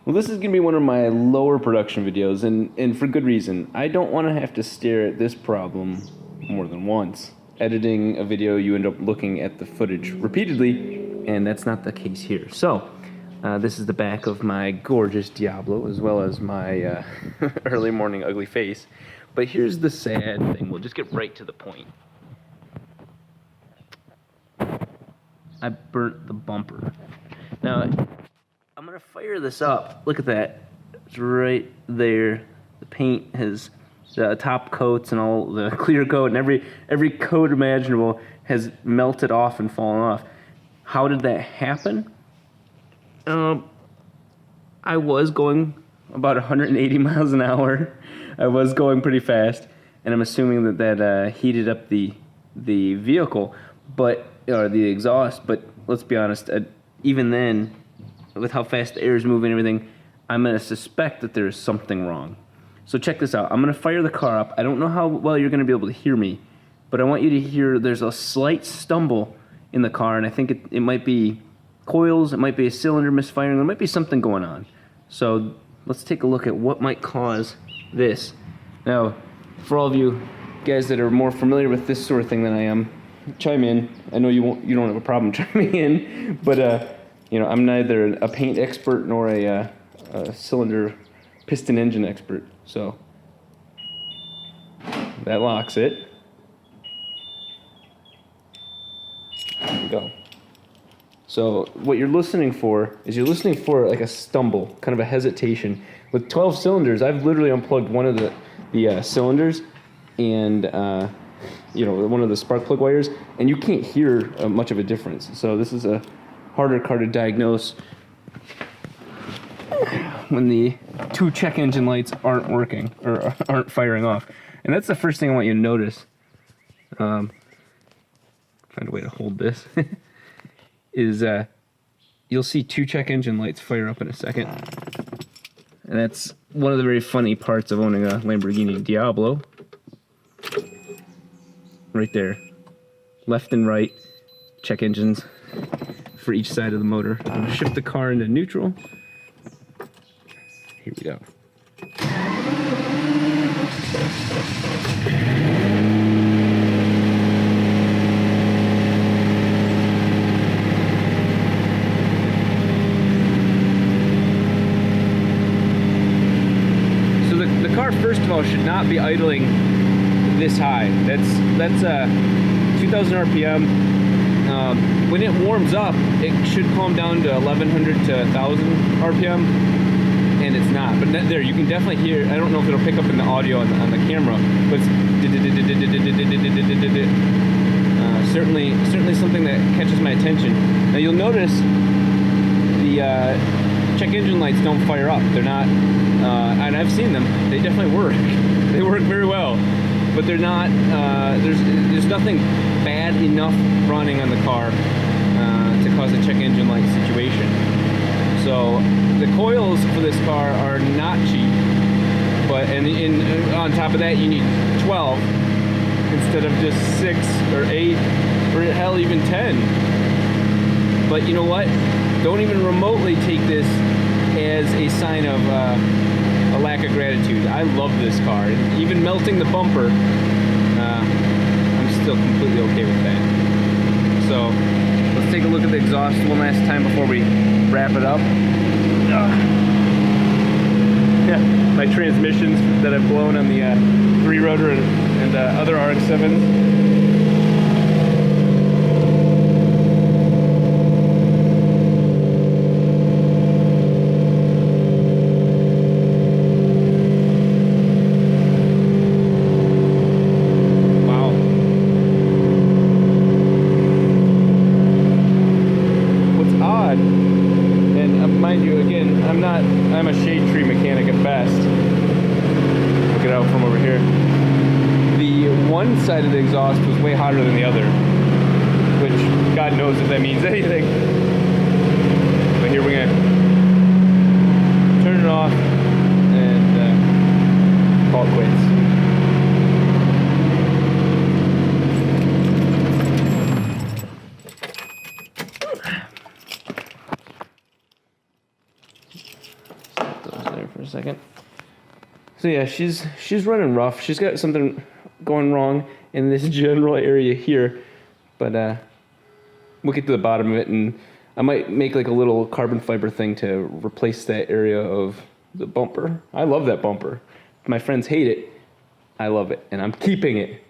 Well, this is going to be one of my lower production videos, and for good reason. I don't want to have to stare at this problem more than once. Editing a video, you end up looking at the footage repeatedly, and that's not the case here. So, this is the back of my gorgeous Diablo, as well as my early morning ugly face. But here's the sad thing. We'll just get right to the point. I burnt the bumper. Now, I'm gonna fire this up. Look at that. It's right there. The paint has the top coats and all the clear coat and every coat imaginable has melted off and fallen off. How did that happen? I was going about 180 miles an hour. I was going pretty fast, and I'm assuming that heated up the vehicle, or the exhaust. But let's be honest, even then, with how fast the air is moving and everything, I'm going to suspect that there is something wrong. So check this out. I'm going to fire the car up. I don't know how well you're going to be able to hear me, but I want you to hear there's a slight stumble in the car, and I think it might be coils, it might be a cylinder misfiring, there might be something going on. So let's take a look at what might cause this. Now, for all of you guys that are more familiar with this sort of thing than I am, chime in. I know you don't have a problem chiming in, but you know, I'm neither a paint expert nor a cylinder piston engine expert. So that locks it. There we go. So what you're listening for is like a stumble, kind of a hesitation. With 12 cylinders, I've literally unplugged one of the cylinders and you know, one of the spark plug wires, and you can't hear much of a difference. So this is a harder car to diagnose when the two check engine lights aren't working or aren't firing off. And that's the first thing I want you to notice. Find a way to hold this. Is you'll see two check engine lights fire up in a second. And that's one of the very funny parts of owning a Lamborghini Diablo. Right there. Left and right check engines for each side of the motor. I'm going to shift the car into neutral. Here we go. So the car, first of all, should not be idling this high. That's 2,000 RPM. When it warms up, it should calm down to 1,100 to 1,000 RPM, and it's not. But there, you can definitely hear. I don't know if it'll pick up in the audio on the camera, but it's certainly something that catches my attention. Now you'll notice the check engine lights don't fire up. They're not, and I've seen them. They definitely work. They work very well. But they're not, there's nothing bad enough running on the car to cause a check engine light situation. So the coils for this car are not cheap, but on top of that you need 12 instead of just 6 or 8 or hell even 10. But you know what? Don't even remotely take this as a sign of a lack of gratitude. I love this car. Even melting the bumper, I'm still completely okay with that. So let's take a look at the exhaust one last time before we wrap it up. Yeah, my transmissions that I've blown on the 3-rotor and other RX-7s. I'm a shade tree mechanic at best. Look it out from over here. The one side of the exhaust was way hotter than the other, which God knows if that means anything. But here we're gonna turn it off and call it quits. for a second. So yeah, she's running rough. She's got something going wrong in this general area here, but we'll get to the bottom of it, and I might make like a little carbon fiber thing to replace that area of the bumper. I love that bumper. My friends hate it. I love it, and I'm keeping it.